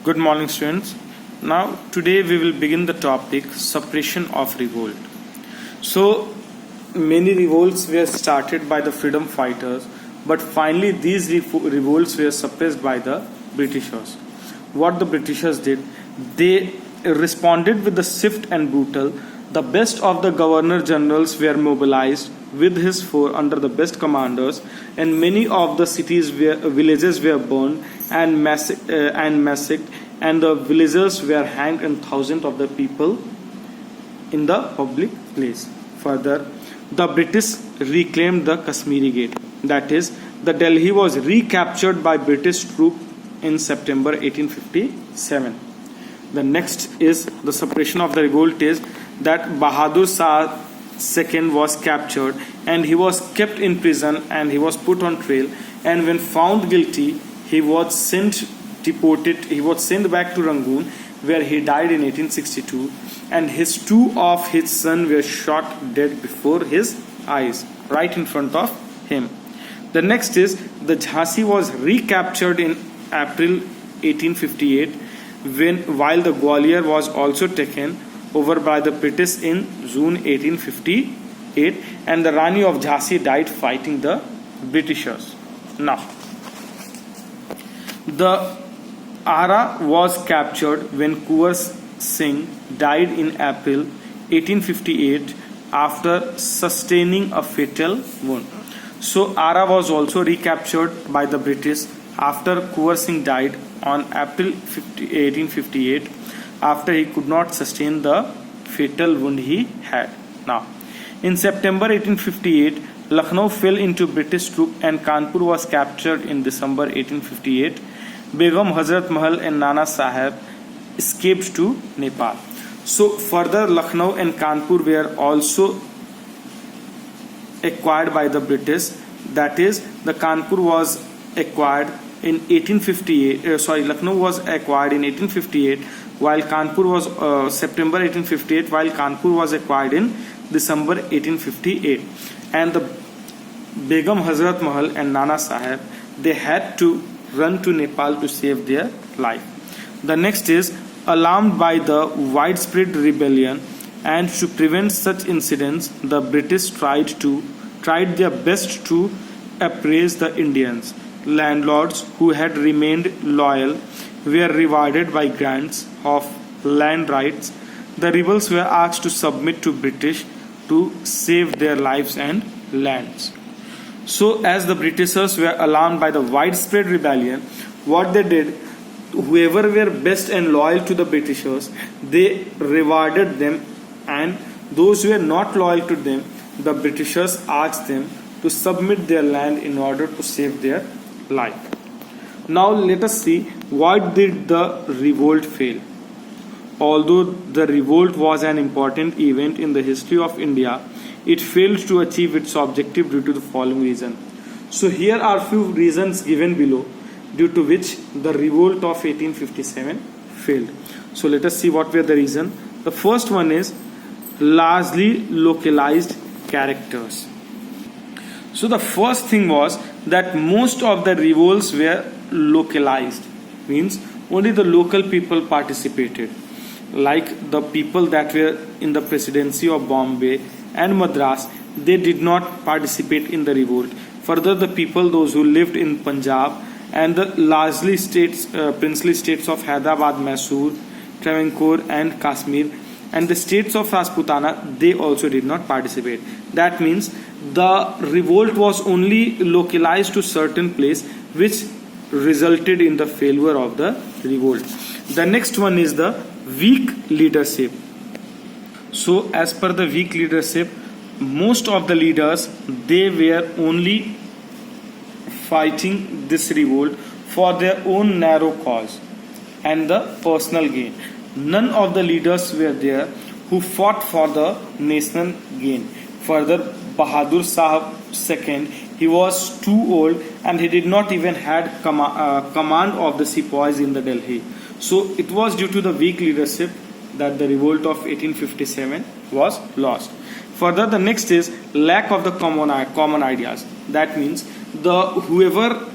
Good morning, students. Now, today we will begin the topic suppression of revolt. So, many revolts were started by the freedom fighters, but finally these revolts were suppressed by the Britishers. What the Britishers did, they responded with the swift and brutal. The best of the governor generals were mobilized with his force under the best commanders, and many of the villages were burned and massacred, and the villagers were hanged, and thousands of the people in the public place. Further, the British reclaimed the Kashmiri Gate. That is, the Delhi was recaptured by British troops in September 1857. The next is the suppression of the revolt is that Bahadur Shah II was captured, and he was kept in prison, and he was put on trial, and when found guilty he was sent back to Rangoon, where he died in 1862, and two of his sons were shot dead before his eyes, right in front of him. The next is the Jhansi was recaptured in April 1858, while the Gwalior was also taken over by the British in June 1858, and the Rani of Jhansi died fighting the Britishers. Now, the Ara was captured when Kuwar Singh died in April 1858 after sustaining a fatal wound. So Ara was also recaptured by the British after Kuwar Singh died on April 1858 after he could not sustain the fatal wound he had. Now, in September 1858, Lucknow fell into British troops and Kanpur was captured in December 1858. Begum Hazrat Mahal and Nana Sahib escaped to Nepal. So further, Lucknow and Kanpur were also acquired by the British. That is, the Kanpur was acquired in 1858. Lucknow was acquired in 1858, while Kanpur was September 1858, while Kanpur was acquired in December 1858. And the Begum Hazrat Mahal and Nana Sahib, they had to run to Nepal to save their life. The next is, alarmed by the widespread rebellion and to prevent such incidents, the British tried their best to appraise the Indians. Landlords who had remained loyal were rewarded by grants of land rights. The rebels were asked to submit to British to save their lives and lands. So as the Britishers were alarmed by the widespread rebellion, what they did, whoever were best and loyal to the Britishers, they rewarded them, and those who were not loyal to them, the Britishers asked them to submit their land in order to save their life. Now let us see, why did the revolt fail? Although the revolt was an important event in the history of India, it failed to achieve its objective due to the following reason. So here are few reasons given below due to which the revolt of 1857 failed. So let us see what were the reasons. The first one is largely localized characters. So the first thing was that most of the revolts were localized, means only the local people participated, like the people that were in the presidency of Bombay and Madras, they did not participate in the revolt. Further, the people, those who lived in Punjab and the largely princely states of Hyderabad, Mysore, Travancore and Kashmir, and the states of Rajputana, they also did not participate. That means the revolt was only localized to certain place, which resulted in the failure of the revolt. The next one is the weak leadership. So as per the weak leadership, most of the leaders, they were only fighting this revolt for their own narrow cause and the personal gain. None of the leaders were there who fought for the national gain. Further, Bahadur Shah II, he was too old and he did not even had command of the sepoys in the Delhi. So it was due to the weak leadership that the revolt of 1857 was lost. Further, the next is lack of the common ideas. That means whoever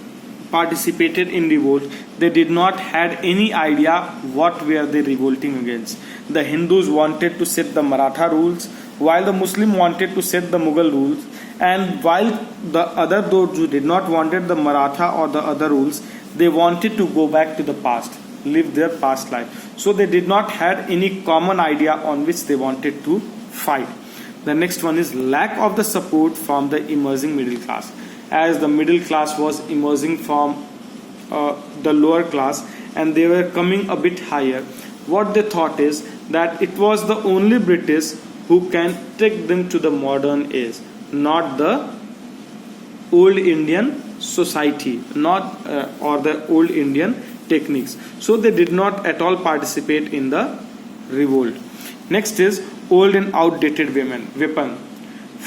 participated in revolt, they did not had any idea what were they revolting against. The Hindus wanted to set the Maratha rules, while the Muslim wanted to set the Mughal rules, and while the other those who did not wanted the Maratha or the other rules, they wanted to go back to the past, live their past life. So they did not had any common idea on which they wanted to fight. The next one is lack of the support from the emerging middle class. As the middle class was emerging from the lower class and they were coming a bit higher, what they thought is that it was the only British who can take them to the modern age, not the old Indian society, not or the old Indian techniques. So they did not at all participate in the revolt. Next is old and outdated weapon.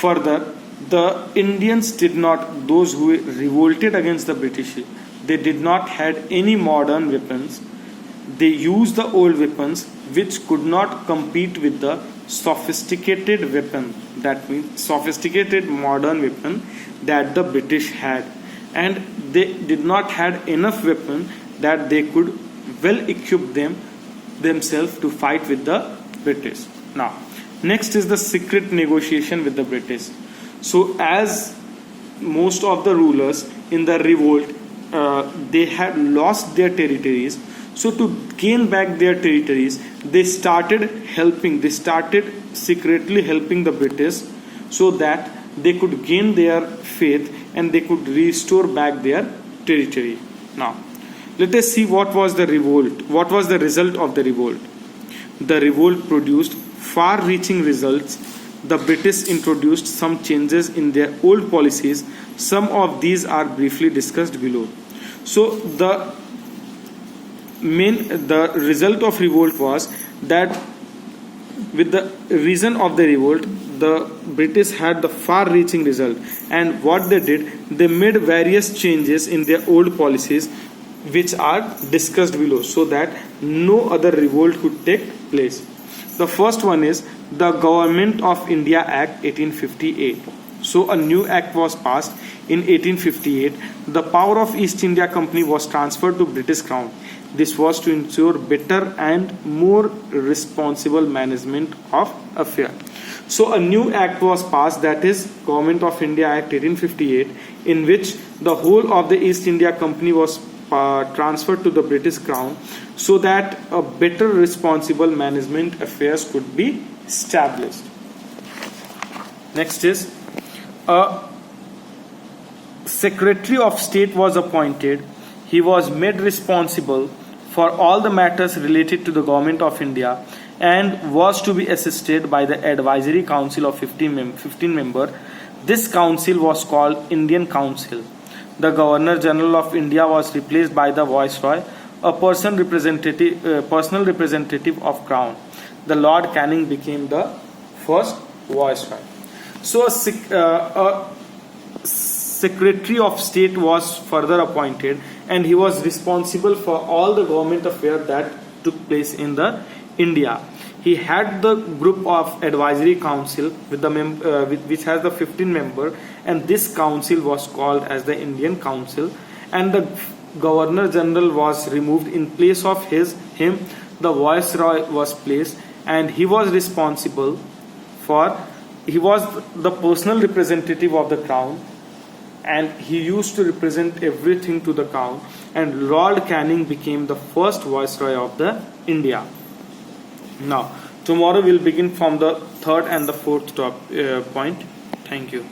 Further, the Indians did not, those who revolted against the British, they did not had any modern weapons. They used the old weapons which could not compete with the sophisticated weapon, that means sophisticated modern weapon that the British had, and they did not had enough weapon that they could well equip themselves to fight with the British. Now next is the secret negotiation with the British. So as most of the rulers in the revolt they had lost their territories, so to gain back their territories they started secretly helping the British so that they could gain their faith and they could restore back their territory. Now let us see what was the result of the revolt. The revolt produced far-reaching results. The British introduced some changes in their old policies. Some of these are briefly discussed below. So the result of revolt was that with the reason of the revolt, the British had the far-reaching result, and what they did, they made various changes in their old policies which are discussed below so that no other revolt could take place. The first one is the Government of India Act 1858. So a new act was passed in 1858. The power of East India Company was transferred to British Crown. This was to ensure better and more responsible management of affairs. So a new act was passed, that is Government of India Act 1858, in which the whole of the East India Company was transferred to the British Crown so that a better responsible management affairs could be established. Next is a Secretary of State was appointed. He was made responsible for all the matters related to the Government of India and was to be assisted by the Advisory Council of 15 members. This council was called Indian Council. The Governor General of India was replaced by the Viceroy, a personal representative of Crown. The Lord Canning became the first Viceroy. So a Secretary of State was further appointed, and he was responsible for all the government affairs that took place in the India. He had the group of advisory council with the which has the 15 members, and this council was called as the Indian Council, and the Governor General was removed. In place of him the Viceroy was placed, and he was responsible for, he was the personal representative of the Crown, and he used to represent everything to the Crown, and Lord Canning became the first Viceroy of the India. Now tomorrow we'll begin from the third and the fourth point. Thank you.